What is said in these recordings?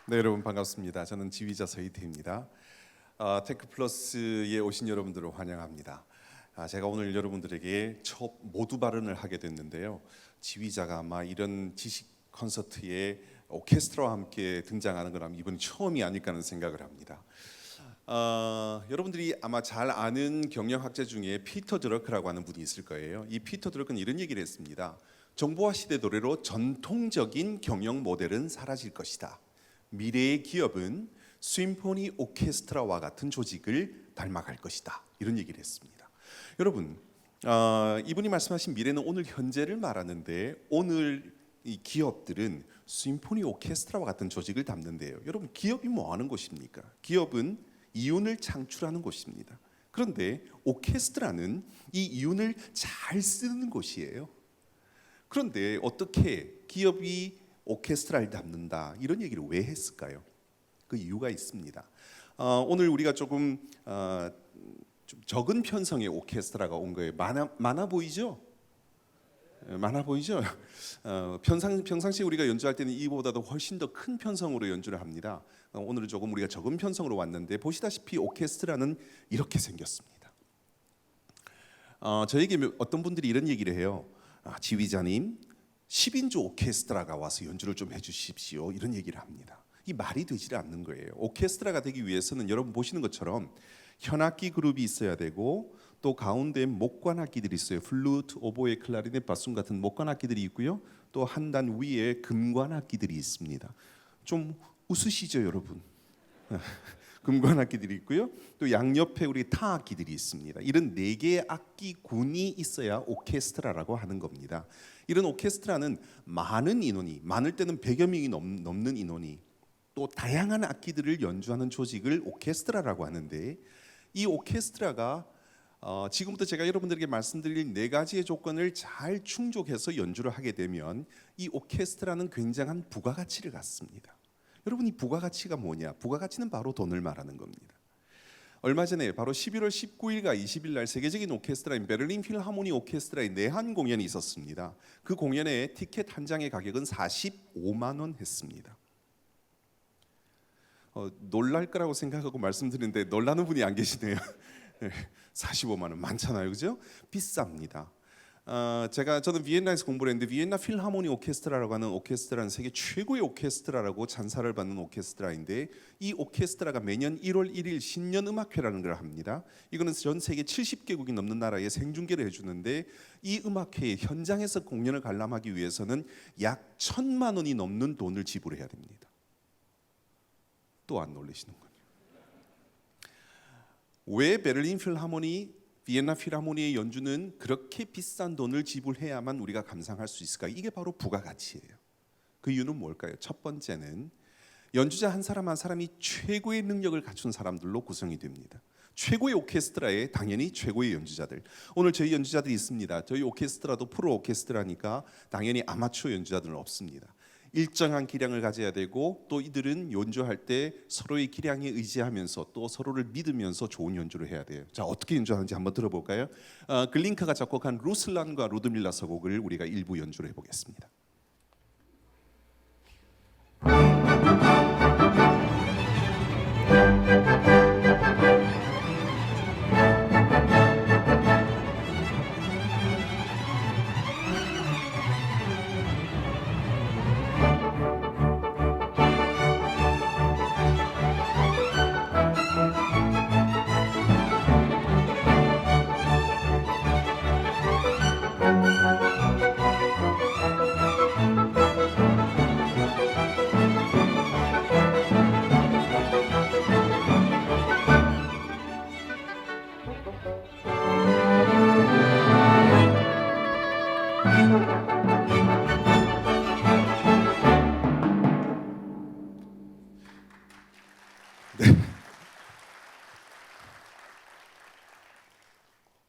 네, 여러분 반갑습니다. 저는 지휘자 서희태입니다. 테크플러스에 오신 여러분들을 환영합니다. 제가 오늘 여러분들에게 첫 모두 발언을 하게 됐는데요. 지휘자가 아마 이런 지식 콘서트에 오케스트라와 함께 등장하는 건 이번 처음이 아닐까 하는 생각을 합니다. 여러분들이 아마 잘 아는 경영학자 중에 피터 드러크라고 하는 분이 있을 거예요. 이 피터 드러크는 이런 얘기를 했습니다. 정보화 시대 도래로 전통적인 경영 모델은 사라질 것이다. 미래의 기업은 심포니 오케스트라와 같은 조직을 닮아갈 것이다. 이런 얘기를 했습니다. 여러분, 이분이 말씀하신 미래는 오늘 현재를 말하는데 오늘 이 기업들은 심포니 오케스트라와 같은 조직을 담는데요. 여러분, 기업이 뭐 하는 곳입니까? 기업은 이윤을 창출하는 곳입니다. 그런데 오케스트라는 이 이윤을 잘 쓰는 곳이에요. 그런데 어떻게 기업이 오케스트라를 담는다 이런 얘기를 왜 했을까요? 그 이유가 있습니다. 오늘 우리가 좀 적은 편성의 오케스트라가 온 거예요. 많아 보이죠? 많아 보이죠? 평상시 우리가 연주할 때는 이보다도 훨씬 더 큰 편성으로 연주를 합니다. 오늘은 조금 우리가 적은 편성으로 왔는데 보시다시피 오케스트라는 이렇게 생겼습니다. 저에게 어떤 분들이 이런 얘기를 해요. 지휘자님, 10인조 오케스트라가 와서 연주를 좀 해주십시오. 이런 얘기를 합니다. 이 말이 되지 않는 거예요. 오케스트라가 되기 위해서는 여러분 보시는 것처럼 현악기 그룹이 있어야 되고 또 가운데 목관악기들이 있어요. 플루트, 오보에, 클라리넷, 바순 같은 목관악기들이 있고요. 또 한 단 위에 금관악기들이 있습니다. 좀 웃으시죠, 여러분? 금관악기들이 있고요. 또 양옆에 우리 타악기들이 있습니다. 이런 4개의 악기군이 있어야 오케스트라라고 하는 겁니다. 이런 오케스트라는 많은 인원이, 많을 때는 100여 명이 넘는 인원이 또 다양한 악기들을 연주하는 조직을 오케스트라라고 하는데 이 오케스트라가 지금부터 제가 여러분들에게 말씀드릴 4가지의 조건을 잘 충족해서 연주를 하게 되면 이 오케스트라는 굉장한 부가가치를 갖습니다. 여러분, 이 부가가치가 뭐냐? 부가가치는 바로 돈을 말하는 겁니다. 얼마 전에 바로 11월 19일과 20일 날 세계적인 오케스트라인 베를린 필하모니 오케스트라의 내한 공연이 있었습니다. 그 공연의 티켓 한 장의 가격은 45만 원 했습니다. 놀랄 거라고 생각하고 말씀드리는데 놀라는 분이 안 계시네요. 45만 원 많잖아요, 그죠? 비쌉니다. 저는 비엔나에서 공부를 했는데 비엔나 필하모니 오케스트라라고 하는 오케스트라는 세계 최고의 오케스트라라고 찬사를 받는 오케스트라인데 이 오케스트라가 매년 1월 1일 신년음악회라는 걸 합니다. 이거는 전 세계 70개국이 넘는 나라에 생중계를 해주는데 이 음악회의 현장에서 공연을 관람하기 위해서는 약 1,000만 원이 넘는 돈을 지불해야 됩니다. 또 안 놀라시는군요. 왜 베를린 필하모니 비엔나 필하모니의 연주는 그렇게 비싼 돈을 지불해야만 우리가 감상할 수 있을까? 이게 바로 부가가치예요. 그 이유는 뭘까요? 첫 번째는 연주자 한 사람 한 사람이 최고의 능력을 갖춘 사람들로 구성이 됩니다. 최고의 오케스트라에 당연히 최고의 연주자들. 오늘 저희 연주자들이 있습니다. 저희 오케스트라도 프로 오케스트라니까 당연히 아마추어 연주자들은 없습니다. 일정한 기량을 가져야 되고 또 이들은 연주할 때 서로의 기량에 의지하면서 또 서로를 믿으면서 좋은 연주를 해야 돼요. 자, 어떻게 연주하는지 한번 들어볼까요? 글린카가 작곡한 루슬란과 루드밀라 서곡을 우리가 일부 연주를 해보겠습니다.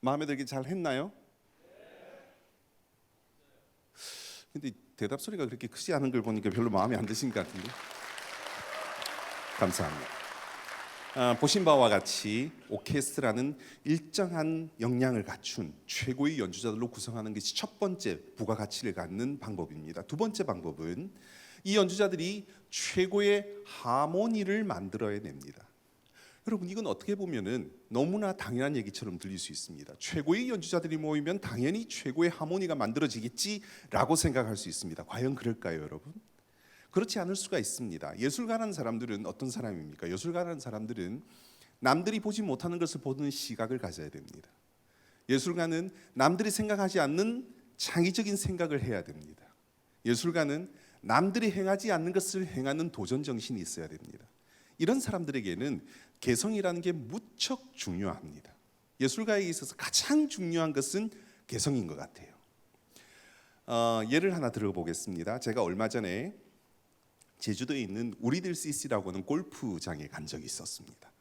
마음에 들게 잘 했나요? 근데 대답 소리가 그렇게 크지 않은 걸 보니까 별로 마음에 안 드신 것 같은데. 감사합니다. 보신 바와 같이 오케스트라는 일정한 역량을 갖춘 최고의 연주자들로 구성하는 것이 첫 번째 부가가치를 갖는 방법입니다. 두 번째 방법은 이 연주자들이 최고의 하모니를 만들어야 됩니다. 여러분, 이건 어떻게 보면은 너무나 당연한 얘기처럼 들릴 수 있습니다. 최고의 연주자들이 모이면 당연히 최고의 하모니가 만들어지겠지라고 생각할 수 있습니다. 과연 그럴까요, 여러분? 그렇지 않을 수가 있습니다. 예술가라는 사람들은 어떤 사람입니까? 예술가라는 사람들은 남들이 보지 못하는 것을 보는 시각을 가져야 됩니다. 예술가는 남들이 생각하지 않는 창의적인 생각을 해야 됩니다. 예술가는 남들이 행하지 않는 것을 행하는 도전 정신이 있어야 됩니다. 이런 사람들에게는 개성이라는 게 무척 중요합니다. 예술가에게 있어서 가장 중요한 것은 개성인 것 같아요. 예를 하나 들어보겠습니다. 제가 얼마 전에 제주도에 있는 우리들 CC라고 하는 골프장에 간 적이 있었습니다.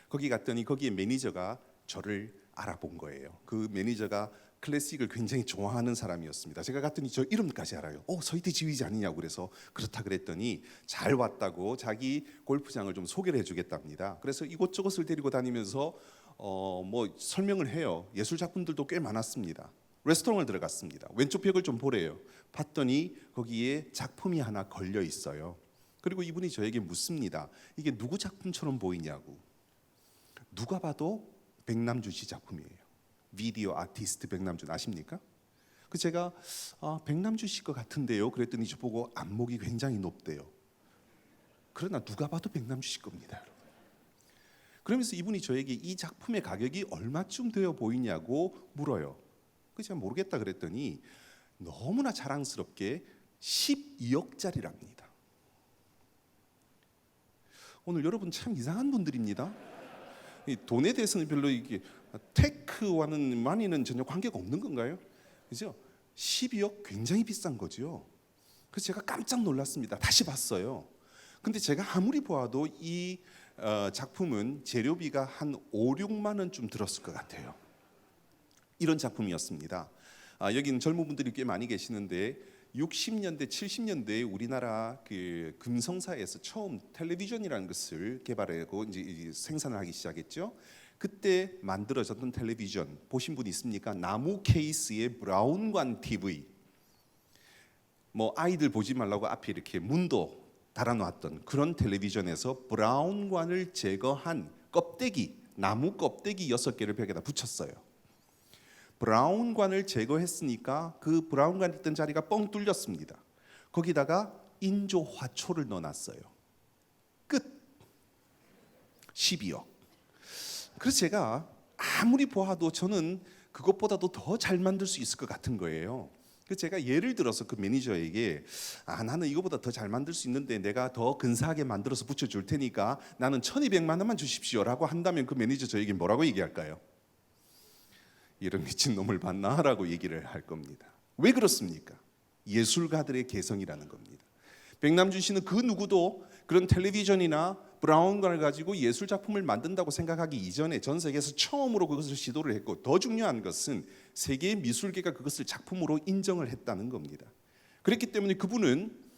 거기 갔더니 거기에 매니저가 저를 알아본 거예요. 그 매니저가 클래식을 굉장히 좋아하는 사람이었습니다. 제가 갔더니 저 이름까지 알아요. 서희태 지휘자 아니냐고 그래서 그렇다 그랬더니 잘 왔다고 자기 골프장을 좀 소개를 해주겠답니다. 그래서 이곳저곳을 데리고 다니면서 뭐 설명을 해요. 예술 작품들도 꽤 많았습니다. 레스토랑을 들어갔습니다. 왼쪽 벽을 좀 보래요. 봤더니 거기에 작품이 하나 걸려 있어요. 그리고 이분이 저에게 묻습니다. 이게 누구 작품처럼 보이냐고. 누가 봐도 백남준 씨 작품이에요. 비디오 아티스트 백남준 아십니까? 그 제가 백남준 씨 것 같은데요. 그랬더니 저보고 안목이 굉장히 높대요. 그러나 누가 봐도 백남준 씨 겁니다, 여러분. 그러면서 이분이 저에게 이 작품의 가격이 얼마쯤 되어 보이냐고 물어요. 그 제가 모르겠다 그랬더니 너무나 자랑스럽게 12억짜리랍니다. 오늘 여러분 참 이상한 분들입니다. 이 돈에 대해서는 별로 이게 테크와는 마니는 전혀 관계가 없는 건가요? 그죠? 12억 굉장히 비싼 거죠. 그래서 제가 깜짝 놀랐습니다. 다시 봤어요. 근데 제가 아무리 보아도 이 작품은 재료비가 한 5, 6만 원쯤 들었을 것 같아요. 이런 작품이었습니다. 여기는 젊은 분들이 꽤 많이 계시는데 60년대, 70년대에 우리나라 그 금성사에서 처음 텔레비전이라는 것을 개발하고 이제 생산을 하기 시작했죠. 그때 만들어졌던 텔레비전 보신 분 있습니까? 나무 케이스의 브라운관 TV. 뭐 아이들 보지 말라고 앞에 이렇게 문도 달아놓았던 그런 텔레비전에서 브라운관을 제거한 껍데기, 나무 껍데기 6개를 벽에다 붙였어요. 브라운관을 제거했으니까 그 브라운관 있던 자리가 뻥 뚫렸습니다. 거기다가 인조 화초를 넣어놨어요. 끝. 12억. 그래서 제가 아무리 보아도 저는 그것보다도 더 잘 만들 수 있을 것 같은 거예요. 그래서 제가 예를 들어서 그 매니저에게 나는 이거보다 더 잘 만들 수 있는데 내가 더 근사하게 만들어서 붙여줄 테니까 나는 1200만 원만 주십시오라고 한다면 그 매니저 저에게 뭐라고 얘기할까요? 이런 미친놈을 봤나? 라고 얘기를 할 겁니다. 왜 그렇습니까? 예술가들의 개성이라는 겁니다. 백남준 씨는 그 누구도 그런 텔레비전이나 브라운관을 가지고 예술 작품을 만든다고 생각하기 이전에 전 세계에서 처음으로 그것을 시도를 했고, 더 중요한 것은 세계 미술계가 그것을 작품으로 인정을 했다는 겁니다. 그렇기 때문에 그분은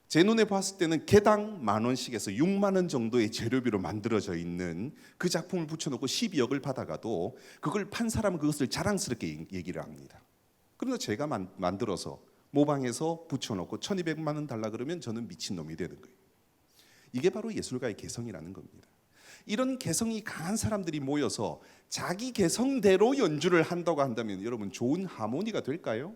제 눈에 봤을 때는 개당 10,000원씩에서 6만 원 정도의 재료비로 만들어져 있는 그 작품을 붙여놓고 12억을 받아가도 그걸 판 사람은 그것을 자랑스럽게 얘기를 합니다. 그러나 제가 만들어서 모방해서 붙여놓고 1,200만 원 달라 그러면 저는 미친놈이 되는 거예요. 이게 바로 예술가의 개성이라는 겁니다. 이런 개성이 강한 사람들이 모여서 자기 개성대로 연주를 한다고 한다면 여러분 좋은 하모니가 될까요?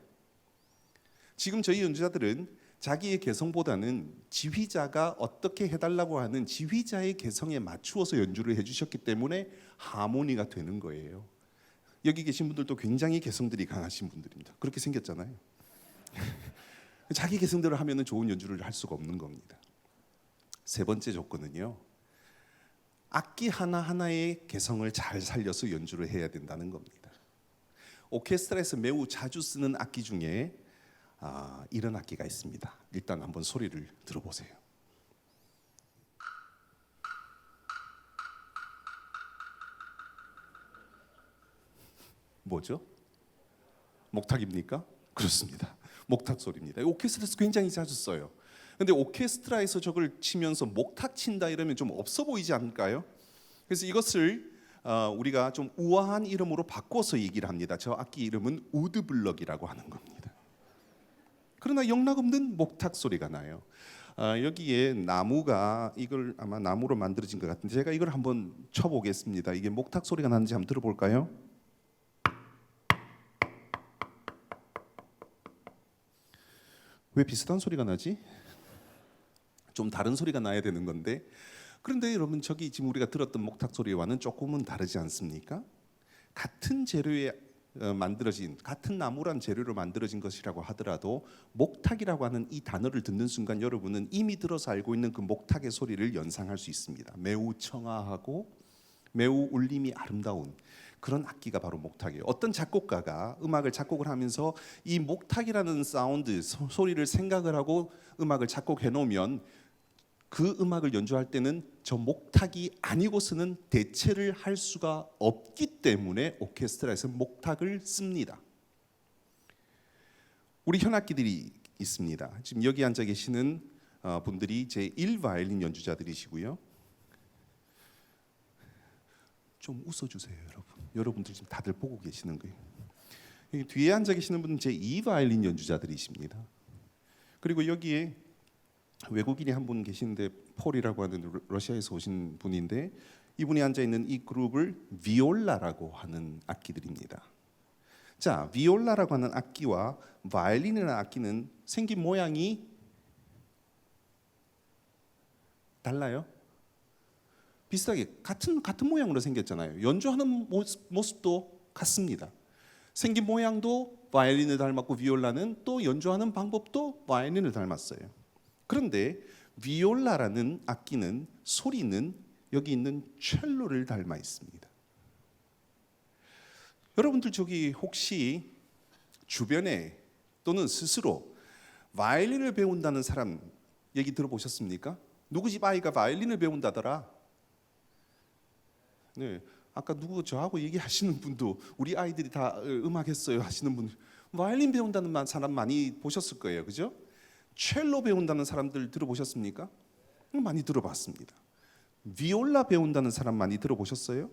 지금 저희 연주자들은 자기의 개성보다는 지휘자가 어떻게 해달라고 하는 지휘자의 개성에 맞추어서 연주를 해주셨기 때문에 하모니가 되는 거예요. 여기 계신 분들도 굉장히 개성들이 강하신 분들입니다. 그렇게 생겼잖아요. 자기 개성대로 하면 좋은 연주를 할 수가 없는 겁니다. 세 번째 조건은요, 악기 하나하나의 개성을 잘 살려서 연주를 해야 된다는 겁니다. 오케스트라에서 매우 자주 쓰는 악기 중에 이런 악기가 있습니다. 일단 한번 소리를 들어보세요. 뭐죠? 목탁입니까? 그렇습니다. 목탁 소리입니다. 오케스트라에서 굉장히 자주 써요. 근데 오케스트라에서 저걸 치면서 목탁 친다 이러면 좀 없어 보이지 않을까요? 그래서 이것을 우리가 좀 우아한 이름으로 바꿔서 얘기를 합니다. 저 악기 이름은 우드블럭이라고 하는 겁니다. 그러나 영락없는 목탁 소리가 나요. 여기에 나무가 이걸 아마 나무로 만들어진 것 같은데 제가 이걸 한번 쳐보겠습니다. 이게 목탁 소리가 나는지 한번 들어볼까요? 왜 비슷한 소리가 나지? 좀 다른 소리가 나야 되는 건데 그런데 여러분 저기 지금 우리가 들었던 목탁 소리와는 조금은 다르지 않습니까? 같은 재료에 만들어진 같은 나무란 재료로 만들어진 것이라고 하더라도 목탁이라고 하는 이 단어를 듣는 순간 여러분은 이미 들어서 알고 있는 그 목탁의 소리를 연상할 수 있습니다. 매우 청아하고 매우 울림이 아름다운 그런 악기가 바로 목탁이에요. 어떤 작곡가가 음악을 작곡을 하면서 이 목탁이라는 사운드 소리를 생각을 하고 음악을 작곡해 놓으면 그 음악을 연주할 때는 저 목탁이 아니고서는 대체를 할 수가 없기 때문에 오케스트라에서 목탁을 씁니다. 우리 현악기들이 있습니다. 지금 여기 앉아 계시는 분들이 제1 바이올린 연주자들이시고요. 좀 웃어주세요, 여러분. 여러분들 지금 다들 보고 계시는 거예요. 여기 뒤에 앉아 계시는 분은 제2 바이올린 연주자들이십니다. 그리고 여기에 외국인이 한 분 계시는데 폴이라고 하는 러시아에서 오신 분인데 이분이 앉아 있는 이 그룹을 비올라라고 하는 악기들입니다. 자, 비올라라고 하는 악기와 바이올린이라는 악기는 생긴 모양이 달라요? 비슷하게 같은 모양으로 생겼잖아요. 연주하는 모습도 같습니다. 생긴 모양도 바이올린을 닮았고 비올라는 또 연주하는 방법도 바이올린을 닮았어요. 그런데 비올라라는 악기는 소리는 여기 있는 첼로를 닮아 있습니다. 여러분들 저기 혹시 주변에 또는 스스로 바이올린을 배운다는 사람 얘기 들어보셨습니까? 누구 집 아이가 바이올린을 배운다더라. 네, 아까 누구 저하고 얘기하시는 분도 우리 아이들이 다 음악 했어요 하시는 분 바이올린 배운다는 사람 많이 보셨을 거예요, 그죠? 첼로 배운다는 사람들 들어보셨습니까? 많이 들어봤습니다. 비올라 배운다는 사람 많이 들어보셨어요?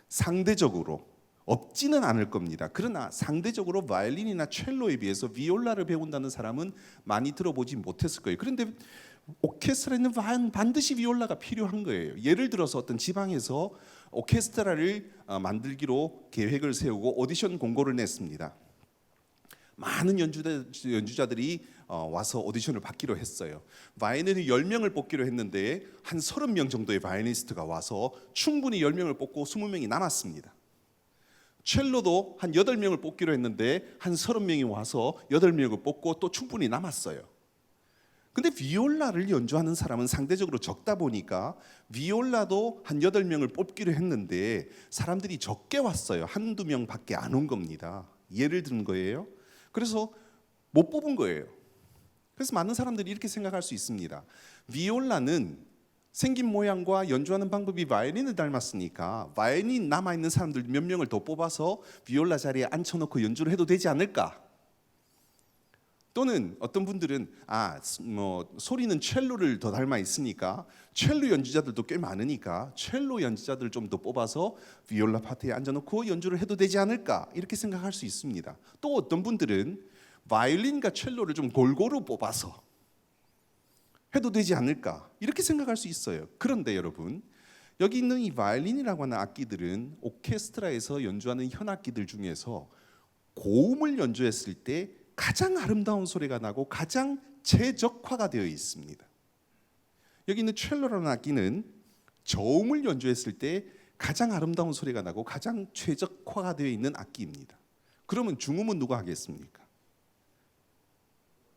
상대적으로 없지는 않을 겁니다. 그러나 상대적으로 바이올린이나 첼로에 비해서 비올라를 배운다는 사람은 많이 들어보지 못했을 거예요. 그런데 오케스트라에는 반드시 비올라가 필요한 거예요. 예를 들어서 어떤 지방에서 오케스트라를 만들기로 계획을 세우고 오디션 공고를 냈습니다. 많은 연주자들이 와서 오디션을 받기로 했어요. 바이올린을 10명을 뽑기로 했는데 한 30명 정도의 바이올리니스트가 와서 충분히 10명을 뽑고 20명이 남았습니다. 첼로도 한 8명을 뽑기로 했는데 한 30명이 와서 8명을 뽑고 또 충분히 남았어요. 근데 비올라를 연주하는 사람은 상대적으로 적다 보니까 비올라도 한 8명을 뽑기로 했는데 사람들이 적게 왔어요. 한두 명밖에 안 온 겁니다. 예를 든 거예요. 그래서 못 뽑은 거예요. 그래서 많은 사람들이 이렇게 생각할 수 있습니다. 비올라는 생긴 모양과 연주하는 방법이 바이올린을 닮았으니까 바이올린 남아있는 사람들 몇 명을 더 뽑아서 비올라 자리에 앉혀놓고 연주를 해도 되지 않을까? 또는 어떤 분들은 소리는 첼로를 더 닮아 있으니까 첼로 연주자들도 꽤 많으니까 첼로 연주자들 좀 더 뽑아서 비올라 파트에 앉아놓고 연주를 해도 되지 않을까 이렇게 생각할 수 있습니다. 또 어떤 분들은 바이올린과 첼로를 좀 골고루 뽑아서 해도 되지 않을까 이렇게 생각할 수 있어요. 그런데 여러분 여기 있는 이 바이올린이라고 하는 악기들은 오케스트라에서 연주하는 현악기들 중에서 고음을 연주했을 때 가장 아름다운 소리가 나고 가장 최적화가 되어 있습니다. 여기 있는 첼로라는 악기는 저음을 연주했을 때 가장 아름다운 소리가 나고 가장 최적화가 되어 있는 악기입니다. 그러면 중음은 누가 하겠습니까?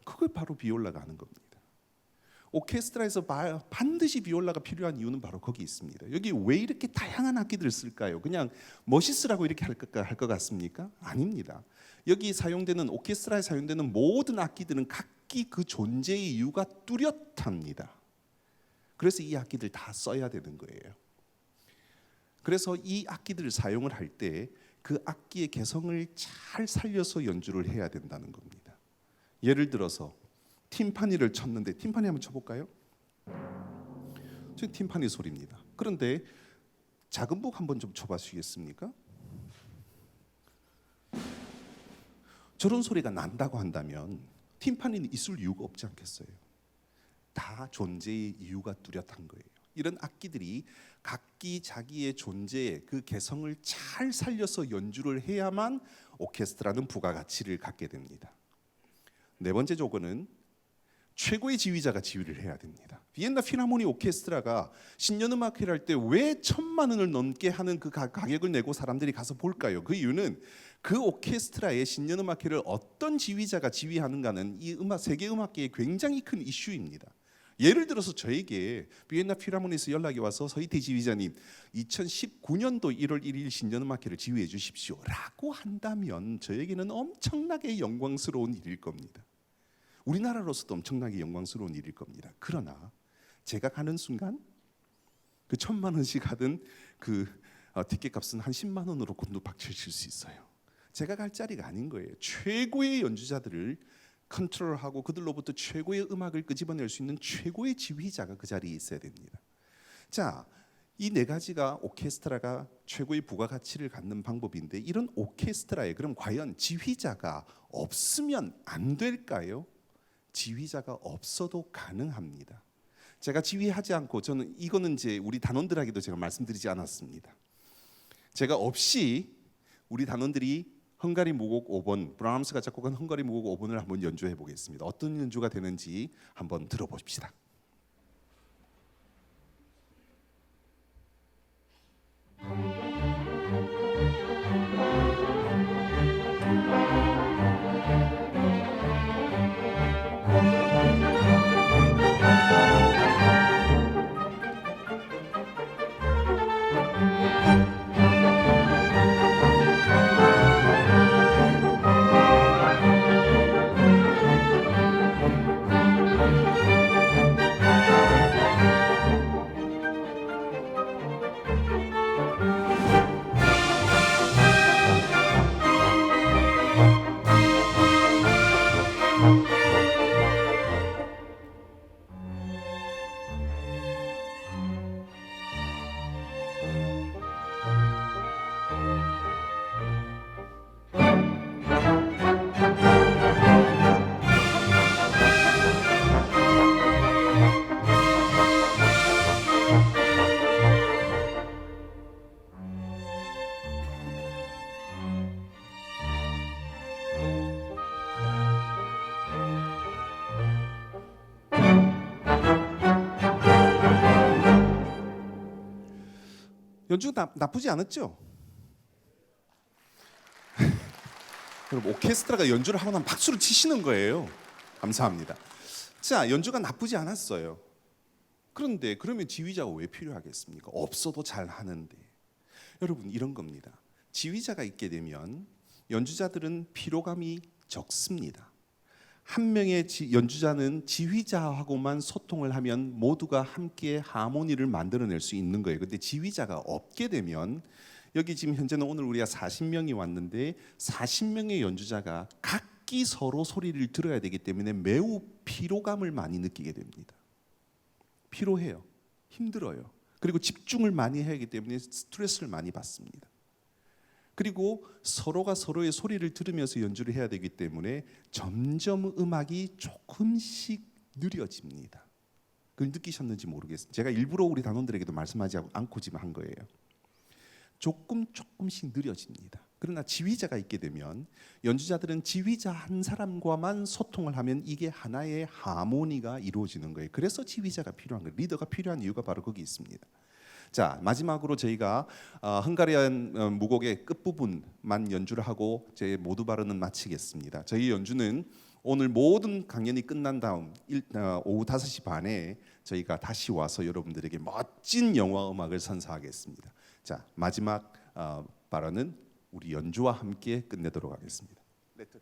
그걸 바로 비올라가 하는 겁니다. 오케스트라에서 반드시 비올라가 필요한 이유는 바로 거기 있습니다. 여기 왜 이렇게 다양한 악기들을 쓸까요? 그냥 멋있으라고 이렇게 할 것 같습니까? 아닙니다. 여기 사용되는 오케스트라에 사용되는 모든 악기들은 각기 그 존재의 이유가 뚜렷합니다. 그래서 이 악기들 다 써야 되는 거예요. 그래서 이 악기들을 사용을 할 때 그 악기의 개성을 잘 살려서 연주를 해야 된다는 겁니다. 예를 들어서 팀파니를 쳤는데 팀파니 한번 쳐볼까요? 저 팀파니 소리입니다. 그런데 작은 북 한번 좀 쳐봐주시겠습니까? 저런 소리가 난다고 한다면 팀파니는 있을 이유가 없지 않겠어요? 다 존재의 이유가 뚜렷한 거예요. 이런 악기들이 각기 자기의 존재의 그 개성을 잘 살려서 연주를 해야만 오케스트라는 부가가치를 갖게 됩니다. 네 번째 조건은 최고의 지휘자가 지휘를 해야 됩니다. 비엔나 필하모니 오케스트라가 신년음악회를 할 때 왜 1,000만 원을 넘게 하는 그 가격을 내고 사람들이 가서 볼까요? 그 이유는 그 오케스트라의 신년음악회를 어떤 지휘자가 지휘하는가는 이 세계 음악계의 굉장히 큰 이슈입니다. 예를 들어서 저에게 비엔나 필하모니에서 연락이 와서 서희태 지휘자님 2019년도 1월 1일 신년음악회를 지휘해 주십시오 라고 한다면 저에게는 엄청나게 영광스러운 일일 겁니다. 우리나라로서도 엄청나게 영광스러운 일일 겁니다. 그러나 제가 가는 순간 그 1,000만 원씩 하던 그 티켓 값은 한 10만 원으로 곤두박질칠 수 있어요. 제가 갈 자리가 아닌 거예요. 최고의 연주자들을 컨트롤하고 그들로부터 최고의 음악을 끄집어낼 수 있는 최고의 지휘자가 그 자리에 있어야 됩니다. 자, 이 네 가지가 오케스트라가 최고의 부가가치를 갖는 방법인데 이런 오케스트라에 그럼 과연 지휘자가 없으면 안 될까요? 지휘자가 없어도 가능합니다. 제가 지휘하지 않고 저는 이거는 이제 우리 단원들에게도 제가 말씀드리지 않았습니다. 제가 없이 우리 단원들이 헝가리 무곡 5번 브라함스가 작곡한 헝가리 무곡 5번을 한번 연주해 보겠습니다. 어떤 연주가 되는지 한번 들어봅시다. 연주가 나쁘지 않았죠? 여러분 오케스트라가 연주를 하고 나면 박수를 치시는 거예요. 감사합니다. 자, 연주가 나쁘지 않았어요. 그런데 그러면 지휘자가 왜 필요하겠습니까? 없어도 잘 하는데. 여러분 이런 겁니다. 지휘자가 있게 되면 연주자들은 피로감이 적습니다. 한 명의 연주자는 지휘자하고만 소통을 하면 모두가 함께 하모니를 만들어낼 수 있는 거예요. 근데 지휘자가 없게 되면 여기 지금 현재는 오늘 우리가 40명이 왔는데 40명의 연주자가 각기 서로 소리를 들어야 되기 때문에 매우 피로감을 많이 느끼게 됩니다. 피로해요. 힘들어요. 그리고 집중을 많이 해야 하기 때문에 스트레스를 많이 받습니다. 그리고 서로가 서로의 소리를 들으면서 연주를 해야 되기 때문에 점점 음악이 조금씩 느려집니다. 그걸 느끼셨는지 모르겠어요. 제가 일부러 우리 단원들에게도 말씀하지 않고 지금 한 거예요. 조금씩 느려집니다. 그러나 지휘자가 있게 되면 연주자들은 지휘자 한 사람과만 소통을 하면 이게 하나의 하모니가 이루어지는 거예요. 그래서 지휘자가 필요한 거예요. 리더가 필요한 이유가 바로 거기 있습니다. 자, 마지막으로 저희가 헝가리안 무곡의 끝부분만 연주를 하고 제 모두 발언은 마치겠습니다. 저희 연주는 오늘 모든 강연이 끝난 다음 오후 5시 반에 저희가 다시 와서 여러분들에게 멋진 영화 음악을 선사하겠습니다. 자, 마지막 발언은 우리 연주와 함께 끝내도록 하겠습니다. 레터